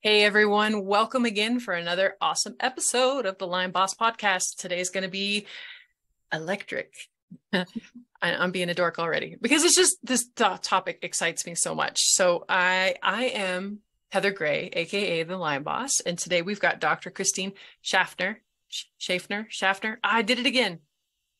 Hey everyone, welcome again for another awesome episode of the Lyme Boss podcast. Today's going to be electric. I'm being a dork already because it's just this topic excites me so much. So I am Heather Gray, aka the Lyme Boss, and today we've got Dr. Christine Schaffner. Schaffner. I did it again.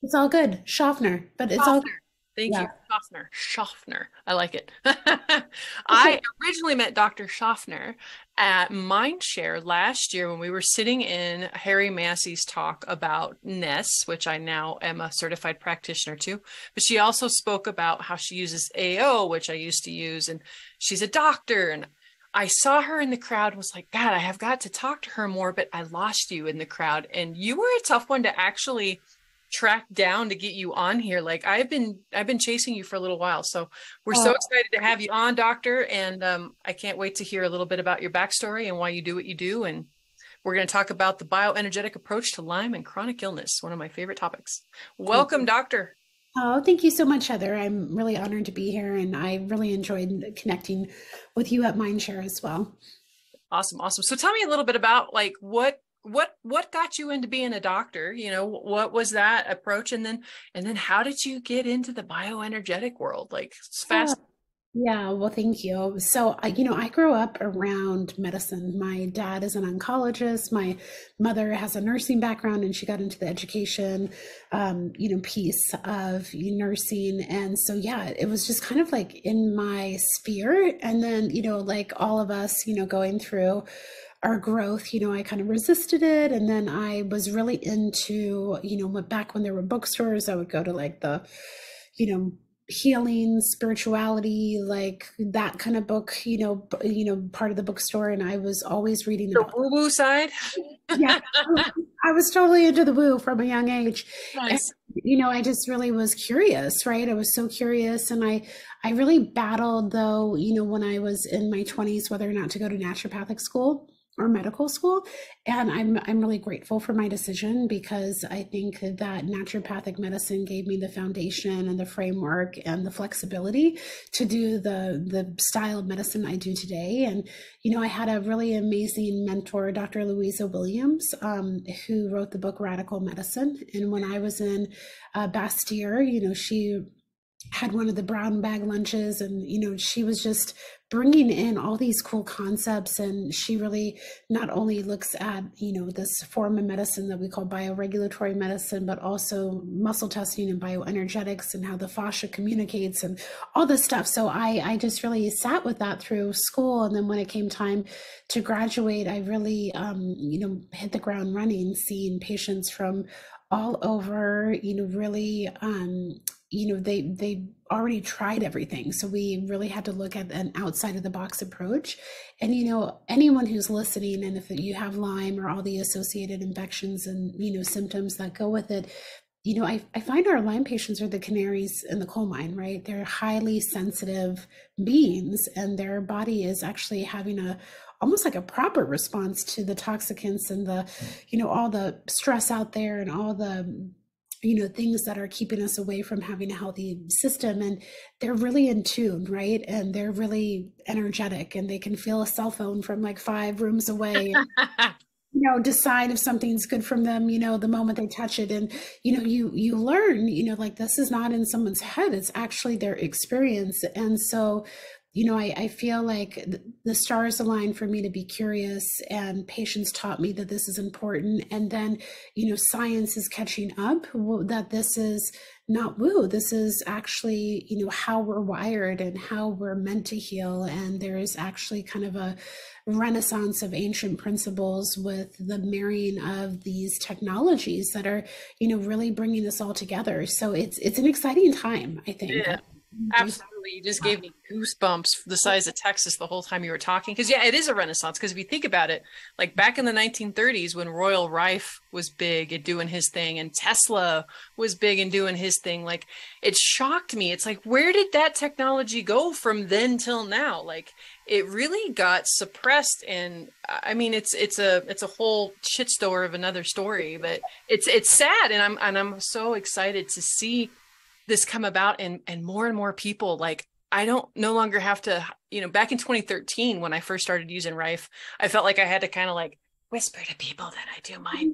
It's all good. Schaffner, but it's all, Schaffner. Thank you. yeah. Schaffner. I like it. Okay. I originally met Dr. Schaffner at Mindshare last year when we were sitting in Harry Massey's talk about NES, which I now am a certified practitioner too. But she also spoke about how she uses AO, which I used to use, and she's a doctor. And I saw her in the crowd and was like, God, I have got to talk to her more, but I lost you in the crowd. And you were a tough one to actually track down to get you on here. Like I've been chasing you for a little while. So we're so Oh, excited to have you on, doctor. And I can't wait to hear a little bit about your backstory and why you do what you do. And we're going to talk about the bioenergetic approach to Lyme and chronic illness, one of my favorite topics. cool. Welcome, doctor. Oh, thank you so much, Heather. I'm really honored to be here, and I really enjoyed connecting with you at Mindshare as well. Awesome. So tell me a little bit about like what got you into being a doctor? You know, what was that approach? And then how did you get into the bioenergetic world? Like it's Uh, fast. yeah, well, thank you. So, I grew up around medicine. My dad is an oncologist. My mother has a nursing background, and she got into the education, piece of nursing. And so, yeah, it was just kind of like in my sphere. And then, like all of us, going through our growth, I kind of resisted it. And then I was really into, back when there were bookstores, I would go to like the, you know, healing, spirituality, like that kind of book, part of the bookstore. And I was always reading The about, woo-woo side. yeah, I was totally into the woo from a young age. And, Nice. I just really was curious, right? I was so curious. And I really battled though, when I was in my 20s, whether or not to go to naturopathic school or medical school. And I'm really grateful for my decision because I think that naturopathic medicine gave me the foundation and the framework and the flexibility to do the style of medicine I do today. And I had a really amazing mentor, Dr. Louisa Williams, who wrote the book Radical Medicine. And when I was in Bastyr, she had one of the brown bag lunches, and she was just bringing in all these cool concepts. And she really not only looks at this form of medicine that we call bioregulatory medicine, but also muscle testing and bioenergetics and how the fascia communicates and all this stuff. So I just really sat with that through school. And then when it came time to graduate, I really hit the ground running, seeing patients from all over, really they already tried everything. So we really had to look at an outside of the box approach. And anyone who's listening, and if you have Lyme or all the associated infections and symptoms that go with it, I find our Lyme patients are the canaries in the coal mine, right? They're highly sensitive beings, and their body is actually having almost like a proper response to the toxicants and the all the stress out there and all the things that are keeping us away from having a healthy system. And they're really in tune, right? And they're really energetic, and they can feel a cell phone from like 5 rooms away, decide if something's good from them, the moment they touch it. And you learn, like this is not in someone's head, it's actually their experience. And so I feel like the stars aligned for me to be curious, and patients taught me that this is important. And then, science is catching up that this is not woo. This is actually, how we're wired and how we're meant to heal. And there is actually kind of a renaissance of ancient principles with the marrying of these technologies that are, really bringing this all together. So it's an exciting time, I think. Yeah. Absolutely. You just gave me goosebumps the size of Texas the whole time you were talking. Because, yeah, it is a renaissance. Because if you think about it, like back in the 1930s when Royal Rife was big at doing his thing and Tesla was big in doing his thing, like it shocked me. It's like, where did that technology go from then till now? Like it really got suppressed. And I mean, it's a whole shitstorm of another story, but it's sad. And I'm so excited to see this come about and more people like I don't no longer have to, back in 2013 when I first started using Rife, I felt like I had to kind of like whisper to people that I do my,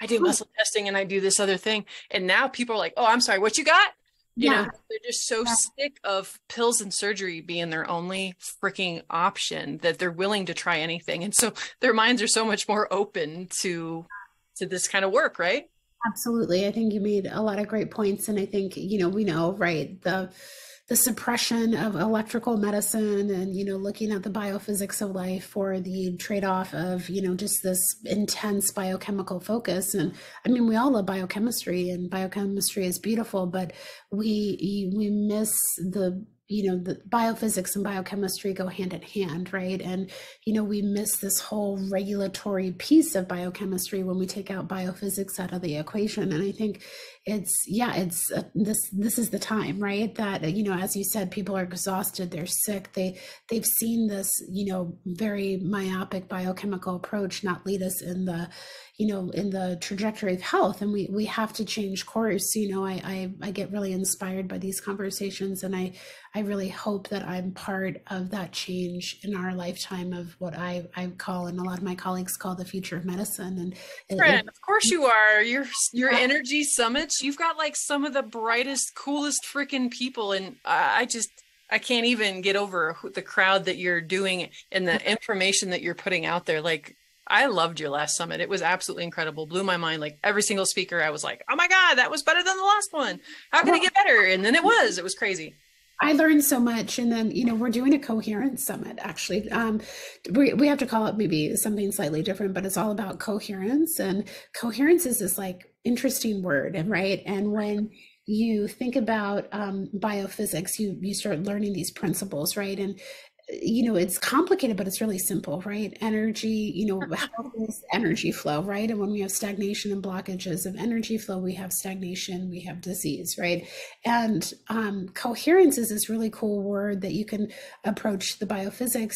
I do muscle testing and I do this other thing. And now people are like, "Oh, I'm sorry, what you got?" Yeah. They're just so sick of pills and surgery being their only freaking option that they're willing to try anything. And so their minds are so much more open to this kind of work, right? Absolutely. I think you made a lot of great points. And I think, we know, right, the suppression of electrical medicine and, looking at the biophysics of life for the trade-off of, just this intense biochemical focus. And I mean, we all love biochemistry and biochemistry is beautiful, but we miss the biophysics and biochemistry go hand in hand, right? And, we miss this whole regulatory piece of biochemistry when we take out biophysics out of the equation. And I think this is the time, right? That, as you said, people are exhausted, they're sick, they've seen this, very myopic biochemical approach not lead us in the, in the trajectory of health. And we have to change course. I get really inspired by these conversations, and I really hope that I'm part of that change in our lifetime of what I call, and a lot of my colleagues call, the future of medicine. And Friend, of course you are. Your energy summits, you've got like some of the brightest, coolest freaking people. And I can't even get over the crowd that you're doing and the information that you're putting out there. Like, I loved your last summit. It was absolutely incredible. Blew my mind. Like every single speaker, I was like, "Oh my God, that was better than the last one. How can it get better?" And then it was crazy. I learned so much. And then, we're doing a coherence summit, actually. We have to call it maybe something slightly different, but it's all about coherence. And coherence is this like interesting word, and right. And when you think about biophysics, you start learning these principles, right? And it's complicated, but it's really simple, right? Energy, health is energy flow, right? And when we have stagnation and blockages of energy flow, we have stagnation, we have disease, right? And coherence is this really cool word that you can approach the biophysics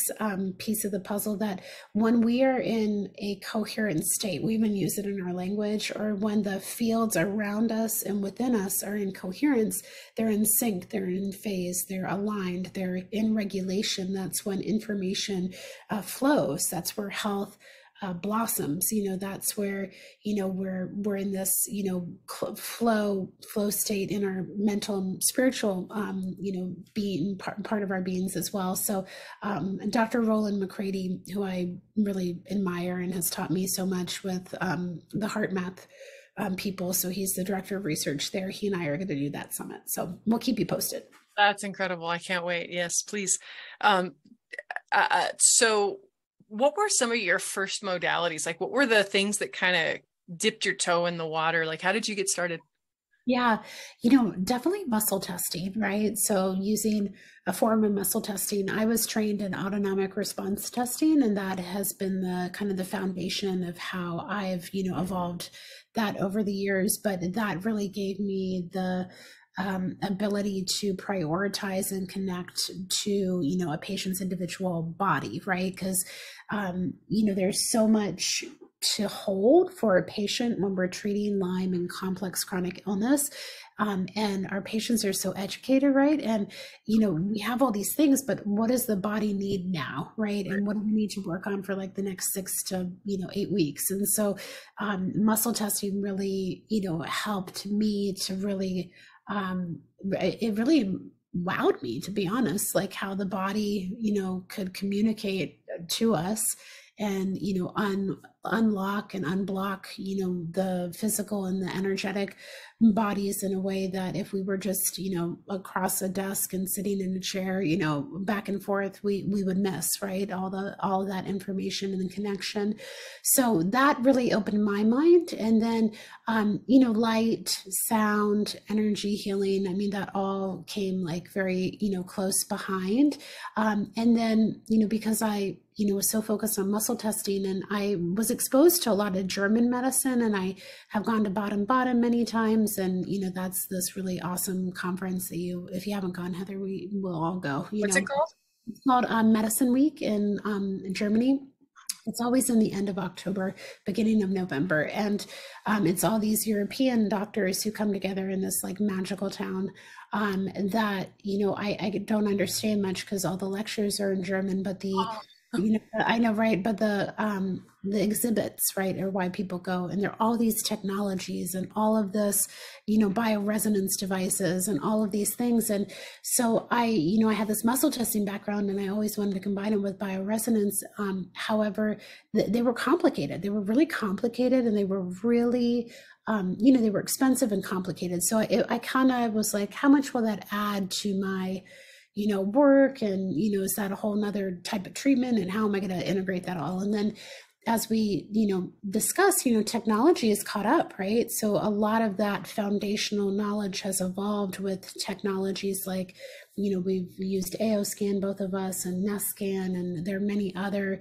piece of the puzzle, that when we are in a coherent state, we even use it in our language, or when the fields around us and within us are in coherence, they're in sync, they're in phase, they're aligned, they're in regulation. That's when information flows. That's where health blossoms. That's where we're in this flow state in our mental and spiritual being, part of our beings as well. So Dr. Roland McCready, who I really admire and has taught me so much with the heart math people. So he's the director of research there. He and I are going to do that summit. So we'll keep you posted. That's incredible. I can't wait. Yes, please. So what were some of your first modalities? Like, what were the things that kind of dipped your toe in the water? Like, how did you get started? Yeah, definitely muscle testing, right? So using a form of muscle testing, I was trained in autonomic response testing, and that has been the kind of the foundation of how I've, evolved that over the years. But that really gave me the ability to prioritize and connect to, a patient's individual body, right? Because, there's so much to hold for a patient when we're treating Lyme and complex chronic illness. And our patients are so educated, right? And, we have all these things, but what does the body need now, right? And what do we need to work on for like the next 6 to, 8 weeks? And so muscle testing really, helped me to really, it really wowed me, to be honest, like how the body, could communicate to us and, unlock and unblock, the physical and the energetic bodies in a way that if we were just, across a desk and sitting in a chair, back and forth, we would miss, right? All of that information and the connection. So that really opened my mind. And then, light, sound, energy healing. I mean, that all came like very, close behind. And then, because I, was so focused on muscle testing, and I was exposed to a lot of German medicine, and I have gone to Baden-Baden many times. And, that's this really awesome conference that if you haven't gone, Heather, we will all go. What's it called? It's called Medicine Week in Germany. It's always in the end of October, beginning of November. And it's all these European doctors who come together in this like magical town that, I don't understand much because all the lectures are in German, but I know, right? But the exhibits, right, are why people go. And there are all these technologies and all of this, bioresonance devices and all of these things. And so I had this muscle testing background and I always wanted to combine it with bioresonance. However, they were complicated. They were really complicated and they were really, they were expensive and complicated. So I kind of was like, how much will that add to my work, and is that a whole nother type of treatment, and how am I going to integrate that all? And then as we discuss, technology is caught up, right? So a lot of that foundational knowledge has evolved with technologies like we've used AOScan, both of us, and NestScan, and there are many other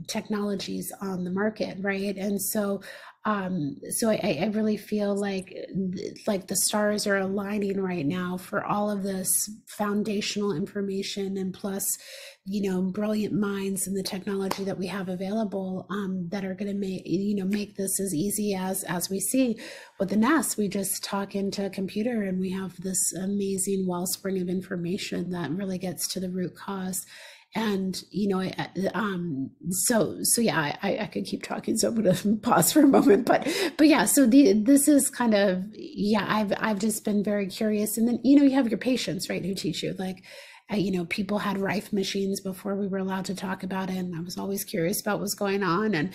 technologies on the market, right? And so I really feel like the stars are aligning right now for all of this foundational information, and plus, brilliant minds and the technology that we have available that are going to make this as easy as we see with the Nest. We just talk into a computer and we have this amazing wellspring of information that really gets to the root cause. And so yeah, I could keep talking, so I'm going to pause for a moment, but yeah, so this is kind of, yeah, I've just been very curious. And then you have your patients, right, who teach you, like people had Rife machines before we were allowed to talk about it, and I was always curious about what's going on, and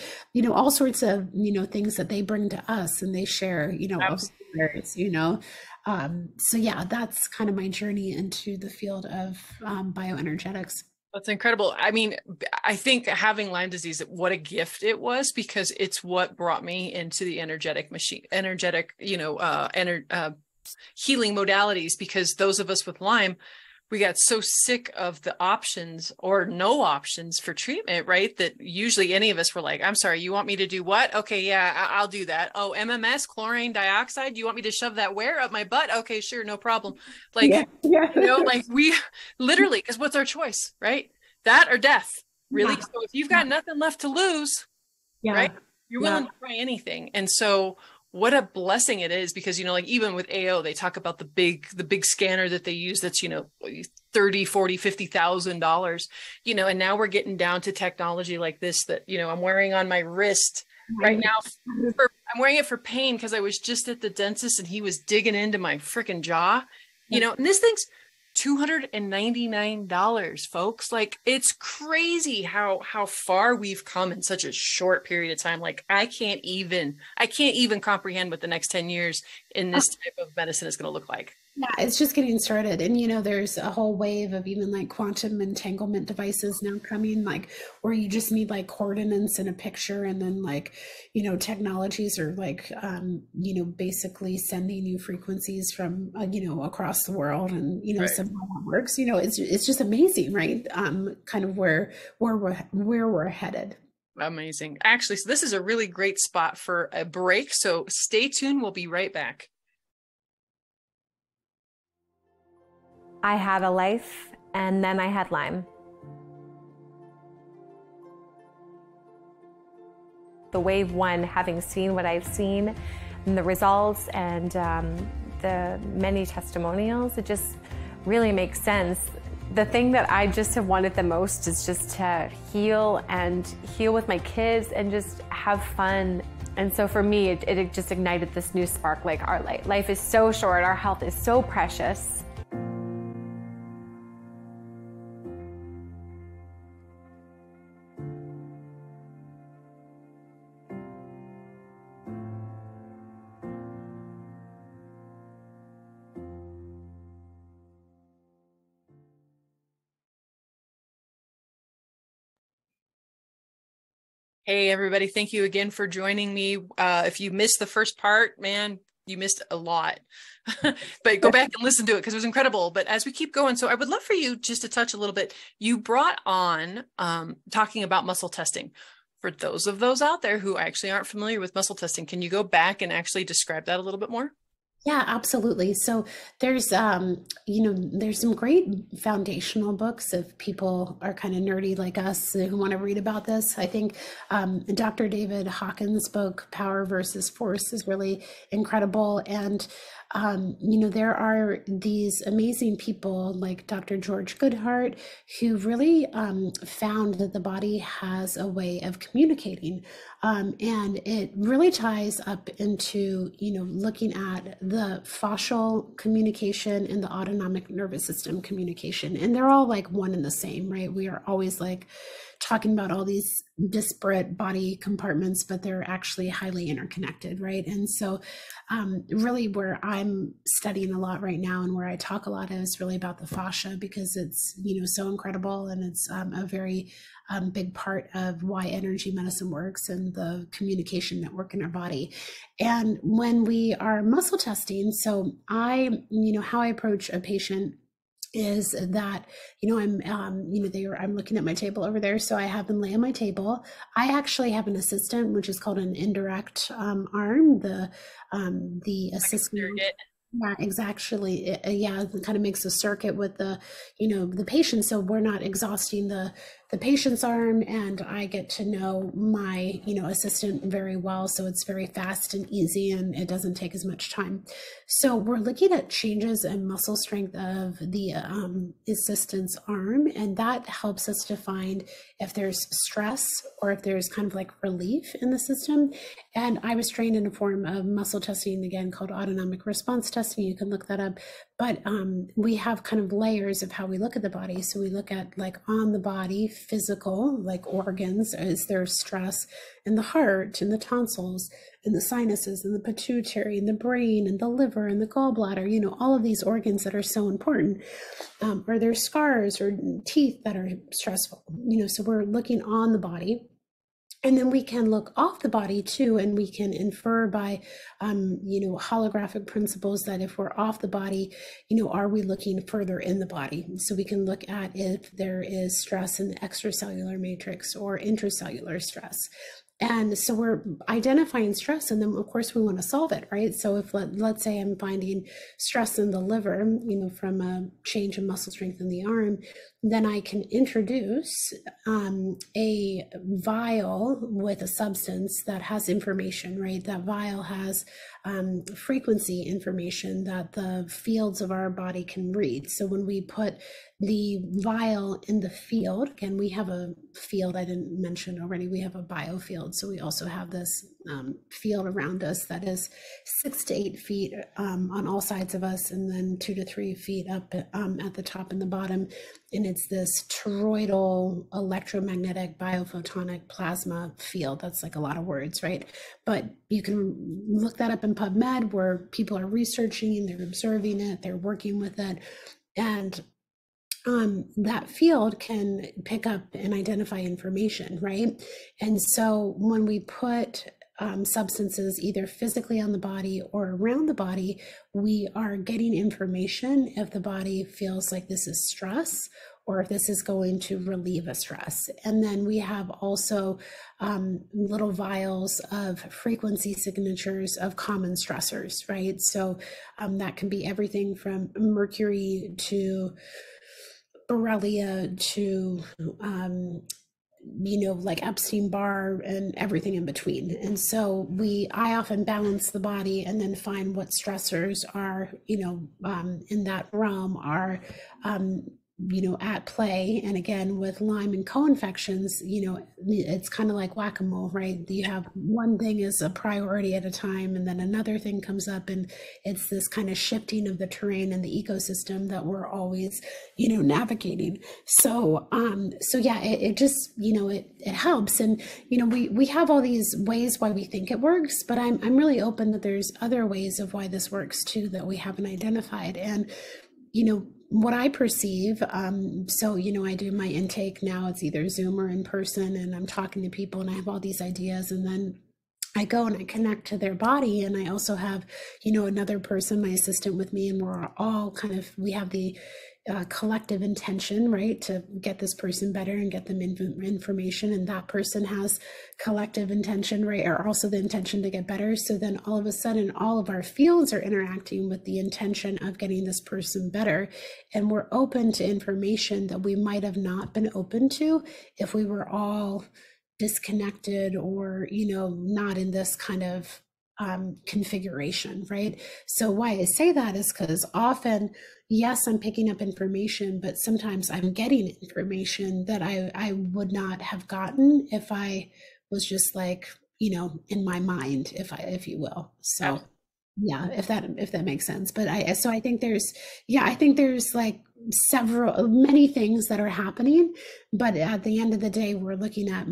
all sorts of things that they bring to us and they share of theirs, so yeah, that's kind of my journey into the field of bioenergetics. That's incredible. I mean, I think having Lyme disease, what a gift it was, because it's what brought me into the healing modalities, because those of us with Lyme, we got so sick of the options or no options for treatment, right? That usually any of us were like, I'm sorry, you want me to do what? Okay, yeah, I'll do that. Oh, MMS, chlorine dioxide. You want me to shove that where? Up my butt? Okay, sure, no problem. Like, yeah. Like we literally, because what's our choice, right? That or death, really? Yeah. So if you've got nothing left to lose, right? You're willing to try anything. And so what a blessing it is, because, like even with AO, they talk about the big scanner that they use that's, $30, $40, $50,000, and now we're getting down to technology like this that, I'm wearing on my wrist right now. I'm wearing it for pain because I was just at the dentist and he was digging into my freaking jaw, and this thing's $299, folks. Like, it's crazy how far we've come in such a short period of time. Like, I can't even comprehend what the next 10 years in this type of medicine is going to look like. Yeah, it's just getting started. And, there's a whole wave of even like quantum entanglement devices now coming, like where you just need like coordinates in a picture. And then like, technologies are like, basically sending you frequencies from, across the world. And, right. Somehow that works, it's just amazing, right? Kind of where we're headed. Amazing. Actually, so this is a really great spot for a break. So stay tuned. We'll be right back. I had a life, and then I had Lyme. The wave one, having seen what I've seen, and the results, and the many testimonials, it just really makes sense. The thing that I just have wanted the most is just to heal with my kids and just have fun. And so for me, it just ignited this new spark, like our life is so short, our health is so precious. Hey, everybody. Thank you again for joining me. If you missed the first part, man, you missed a lot, but go back and listen to it because it was incredible. But as we keep going, so I would love for you just to touch a little bit. You brought on talking about muscle testing. For those out there who actually aren't familiar with muscle testing, can you go back and actually describe that a little bit more? Yeah, absolutely. So there's there's some great foundational books if people are kind of nerdy like us who want to read about this. I think Dr. David Hawkins' book Power versus Force is really incredible. And there are these amazing people like Dr. George Goodhart who really found that the body has a way of communicating. And it really ties up into, looking at the fascial communication and the autonomic nervous system communication. And they're all like one and the same, right? We are always like talking about all these disparate body compartments, but they're actually highly interconnected, right? And so really where I'm studying a lot right now and where I talk a lot is really about the fascia, because it's, so incredible, and it's a very big part of why energy medicine works and the communication network in our body. And when we are muscle testing, so how I approach a patient is that, I'm looking at my table over there. So I have them lay on my table. I actually have an assistant, which is called an indirect arm. The assistant. Yeah, exactly. It kind of makes a circuit with the patient. So we're not exhausting the patient's arm, and I get to know my, assistant very well. So it's very fast and easy, and it doesn't take as much time. So we're looking at changes in muscle strength of the assistant's arm, and that helps us to find if there's stress or if there's kind of like relief in the system. And I was trained in a form of muscle testing, again, called autonomic response testing. You can look that up. But we have kind of layers of how we look at the body. So we look at like on the body, physical, like organs. Is there stress in the heart and the tonsils and the sinuses and the pituitary and the brain and the liver and the gallbladder, all of these organs that are so important? Are there scars or teeth that are stressful? So we're looking on the body. And then we can look off the body too, and we can infer by, holographic principles that if we're off the body, are we looking further in the body? So we can look at if there is stress in the extracellular matrix or intracellular stress. And so we're identifying stress, and then of course we want to solve it, right? So if let's say I'm finding stress in the liver, from a change in muscle strength in the arm, then I can introduce a vial with a substance that has information, right? That vial has frequency information that the fields of our body can read. So when we put the vial in the field, again, we have a field I didn't mention already, we have a biofield. So we also have this field around us that is 6 to 8 feet on all sides of us, and then 2 to 3 feet up at the top and the bottom. And it's this toroidal electromagnetic biophotonic plasma field. That's like a lot of words, right? But you can look that up in PubMed, where people are researching, they're observing it, they're working with it. And that field can pick up and identify information, right? And so when we put substances either physically on the body or around the body, we are getting information if the body feels like this is stress or if this is going to relieve a stress. And then we have also little vials of frequency signatures of common stressors, right? So that can be everything from mercury to Borrelia to like Epstein-Barr and everything in between. And so I often balance the body and then find what stressors are, in that realm are, at play. And again, with Lyme and co-infections, it's kind of like whack-a-mole, right? You have one thing is a priority at a time, and then another thing comes up, and it's this kind of shifting of the terrain and the ecosystem that we're always, navigating. So yeah, it just, it helps. And, we have all these ways why we think it works, but I'm really open that there's other ways of why this works too, that we haven't identified. And, what I perceive, so, I do my intake now, it's either Zoom or in person, and I'm talking to people and I have all these ideas, and then I go and I connect to their body. And I also have, another person, my assistant with me, and we're all we have the collective intention, right, to get this person better and get them information, and that person has collective intention, right, or also the intention to get better. So then all of a sudden, all of our fields are interacting with the intention of getting this person better, and we're open to information that we might have not been open to if we were all disconnected or, not in this kind of configuration, right? So why I say that is because often, yes, I'm picking up information, but sometimes I'm getting information that I would not have gotten if I was just like, in my mind, if you will. So yeah, if that makes sense. But I think there's like many things that are happening, but at the end of the day, we're looking at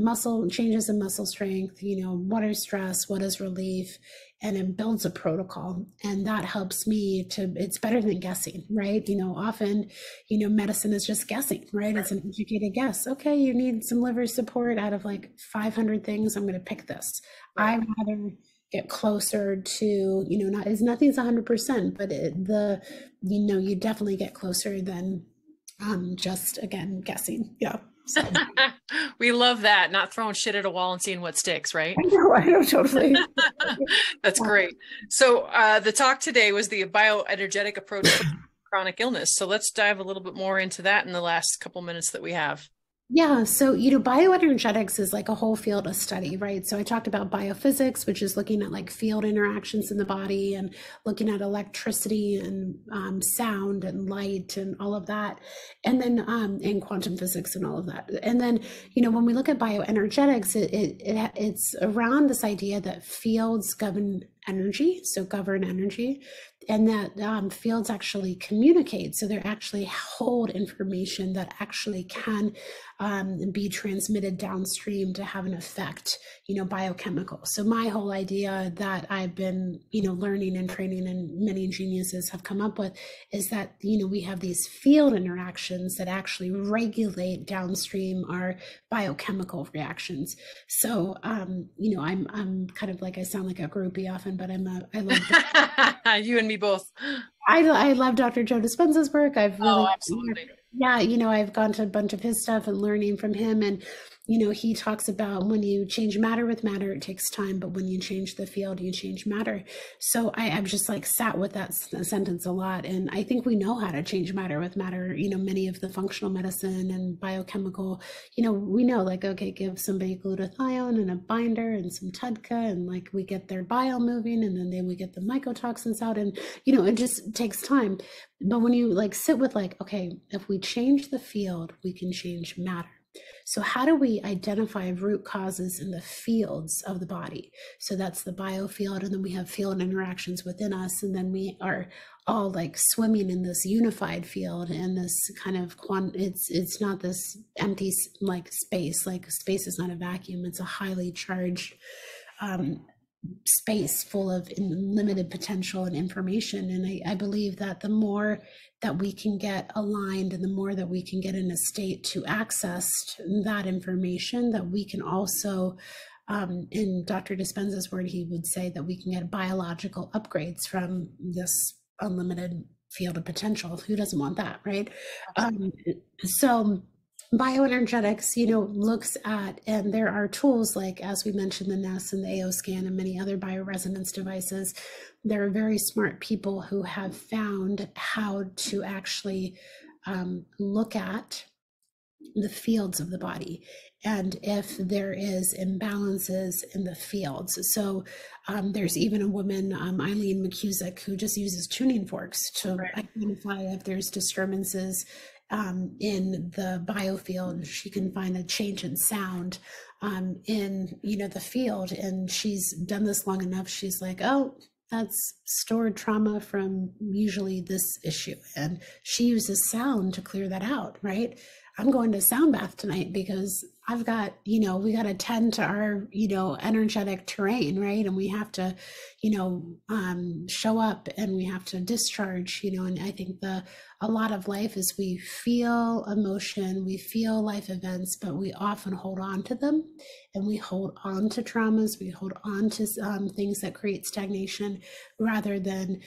changes in muscle strength, what is stress, what is relief, and it builds a protocol. And that helps me it's better than guessing, right? Often, medicine is just guessing, right? It's an educated guess. Okay, you need some liver support out of like 500 things. I'm going to pick this. I'd rather get closer to, nothing's 100%, but you definitely get closer than just, again, guessing. Yeah. So. We love that, not throwing shit at a wall and seeing what sticks, right? I know, totally. That's great. So the talk today was the Bioenergetic Approach to Chronic Illness. So let's dive a little bit more into that in the last couple minutes that we have. Yeah, so bioenergetics is like a whole field of study, right? So I talked about biophysics, which is looking at like field interactions in the body and looking at electricity and sound and light and all of that, and then and quantum physics and all of that. And then when we look at bioenergetics, it's around this idea that fields govern energy, and that fields actually communicate. So they actually hold information that actually can be transmitted downstream to have an effect, biochemical. So my whole idea that I've been, learning and training, and many geniuses have come up with, is that, we have these field interactions that actually regulate downstream our biochemical reactions. So, I'm kind of like, I sound like a groupie often, but I love you and me both. I love Dr. Joe Dispenza's work. Absolutely. Yeah, I've gone to a bunch of his stuff and learning from him. And, he talks about when you change matter with matter, it takes time, but when you change the field, you change matter. So I've just like sat with that sentence a lot. And I think we know how to change matter with matter. Many of the functional medicine and biochemical, we know, like, okay, give somebody glutathione and a binder and some TUDCA, and like we get their bile moving, and then we get the mycotoxins out, and, it just takes time. But when you like sit with like, okay, if we change the field, we can change matter. So how do we identify root causes in the fields of the body? So that's the biofield, and then we have field interactions within us, and then we are all like swimming in this unified field, and this kind of it's not this empty like space. Like space is not a vacuum; it's a highly charged space full of limited potential and information. And I believe that the more that we can get aligned, and the more that we can get in a state to access that information, that we can also, in Dr. Dispenza's word, he would say that we can get biological upgrades from this unlimited field of potential. Who doesn't want that, right? So bioenergetics, looks at, and there are tools like, as we mentioned, the NES and the AO scan and many other bioresonance devices. There are very smart people who have found how to actually look at the fields of the body, and if there is imbalances in the fields. So there's even a woman, Eileen McCusick, who just uses tuning forks to identify if there's disturbances in the biofield. She can find a change in sound in the field, and she's done this long enough. She's like, oh, that's stored trauma from usually this issue, and she uses sound to clear that out, right? I'm going to sound bath tonight because I've got, we got to tend to our, energetic terrain, right? And we have to, show up and we have to discharge, and I think a lot of life is we feel emotion, we feel life events, but we often hold on to them, and we hold on to traumas, we hold on to things that create stagnation, rather than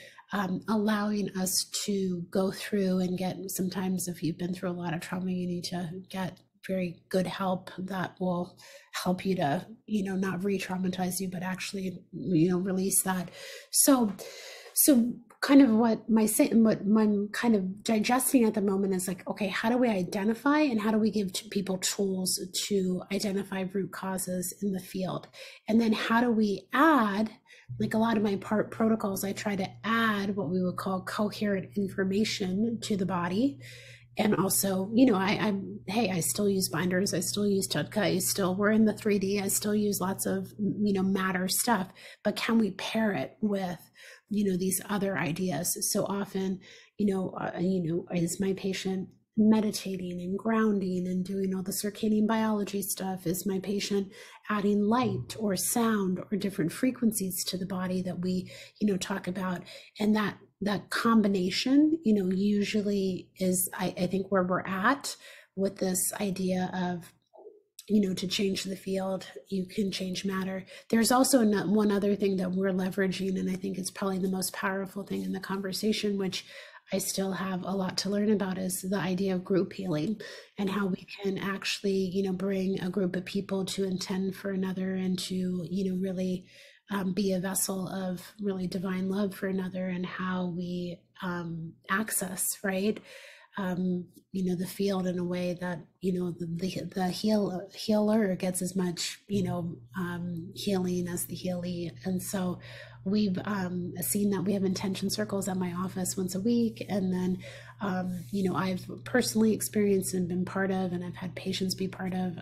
allowing us to go through and get, sometimes if you've been through a lot of trauma, you need to get very good help that will help you to, not re-traumatize you, but actually, release that. So kind of what I'm kind of digesting at the moment is like, okay, how do we identify and how do we give people tools to identify root causes in the field? And then how do we add, like a lot of my protocols, I try to add what we would call coherent information to the body. And also, I still use binders. I still use TUDCA. We're in the 3D. I still use lots of, matter stuff, but can we pair it with, these other ideas? So often, is my patient meditating and grounding and doing all the circadian biology stuff? Is my patient adding light or sound or different frequencies to the body that we, talk about? And that combination, usually is, I think, where we're at with this idea of, to change the field, you can change matter. There's also one other thing that we're leveraging, and I think it's probably the most powerful thing in the conversation, which I still have a lot to learn about, is the idea of group healing and how we can actually, bring a group of people to intend for another and to, really be a vessel of really divine love for another, and how we access, right? The field in a way that, the healer gets as much, healing as the healee. And so we've seen that we have intention circles at my office once a week. And then, I've personally experienced and been part of, and I've had patients be part of,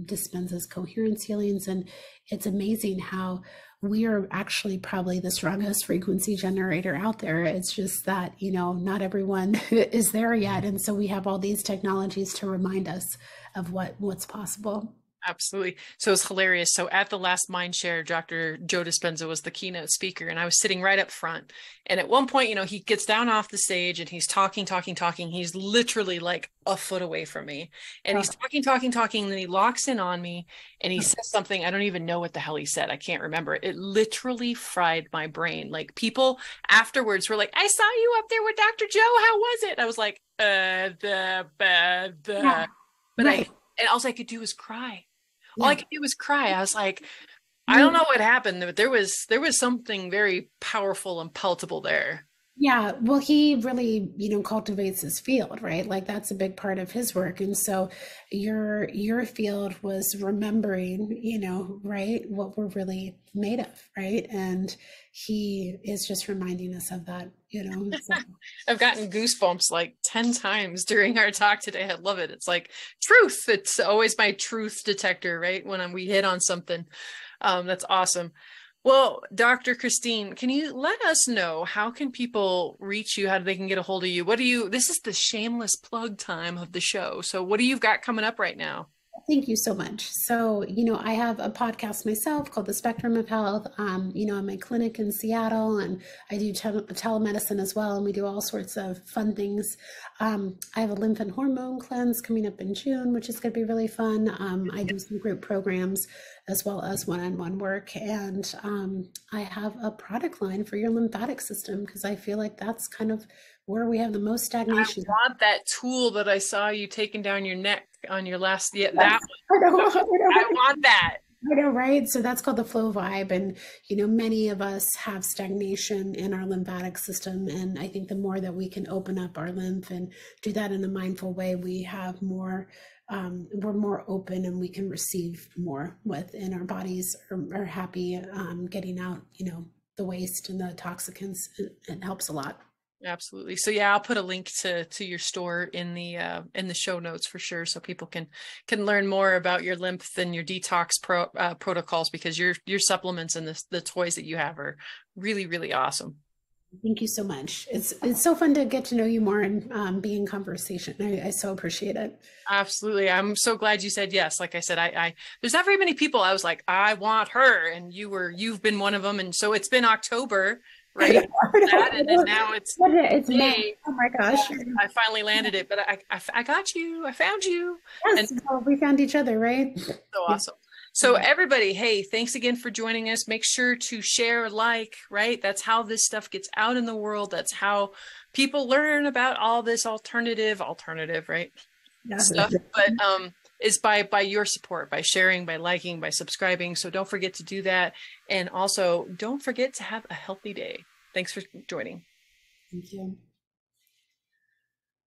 Dispenza's coherence healings. And it's amazing how we are actually probably the strongest frequency generator out there. It's just that, not everyone is there yet. And so we have all these technologies to remind us of what's possible. Absolutely. So it's hilarious. So at the last Mindshare, Dr. Joe Dispenza was the keynote speaker, and I was sitting right up front. And at one point, he gets down off the stage and he's talking. He's literally like a foot away from me, and he's talking. And then he locks in on me and he says something. I don't even know what the hell he said. I can't remember. It literally fried my brain. Like, people afterwards were like, I saw you up there with Dr. Joe. How was it? I was like, Yeah. But Right. and all I could do was cry. Yeah. All I could do was cry. I was like, I don't know what happened, but there was something very powerful and palatable there. Yeah, well, he really, cultivates his field, right? Like, that's a big part of his work. And so your field was remembering, right, what we're really made of, right? And he is just reminding us of that, So. I've gotten goosebumps like 10 times during our talk today. I love it. It's like truth. It's always my truth detector, right? When we hit on something. That's awesome. Well, Dr. Christine, can you let us know, how can people reach you? How they can get a hold of you? This is the shameless plug time of the show. So what do you got coming up right now? Thank you so much. So, I have a podcast myself called The Spectrum of Health. I'm in my clinic in Seattle, and I do telemedicine as well. And we do all sorts of fun things. I have a lymph and hormone cleanse coming up in June, which is going to be really fun. I do some group programs as well as one-on-one work. And I have a product line for your lymphatic system, because I feel like that's kind of where we have the most stagnation. I want that tool that I saw you taking down your neck on your last, that one. I want that. I know, right? So that's called the Flow Vibe. And, many of us have stagnation in our lymphatic system. And I think the more that we can open up our lymph and do that in a mindful way, we have more, we're more open, and we can receive more within our bodies, are happy, getting out, the waste and the toxicants. It helps a lot. Absolutely. So yeah, I'll put a link to your store in the show notes for sure, so people can learn more about your lymph and your detox protocols, because your supplements and the toys that you have are really, really awesome. Thank you so much. It's so fun to get to know you more and be in conversation. I so appreciate it. Absolutely. I'm so glad you said yes. Like I said, there's not very many people I was like, I want her. And you've been one of them. And so it's been October, right? And then now it's May. Oh my gosh. I finally landed it, but I got you. I found you. Yes, And well, we found each other, right? so awesome. So everybody, hey, thanks again for joining us. Make sure to share, right? That's how this stuff gets out in the world. That's how people learn about all this alternative, right? Yeah. Stuff, but is by your support, by sharing, by liking, by subscribing. So don't forget to do that. And also don't forget to have a healthy day. Thanks for joining. Thank you.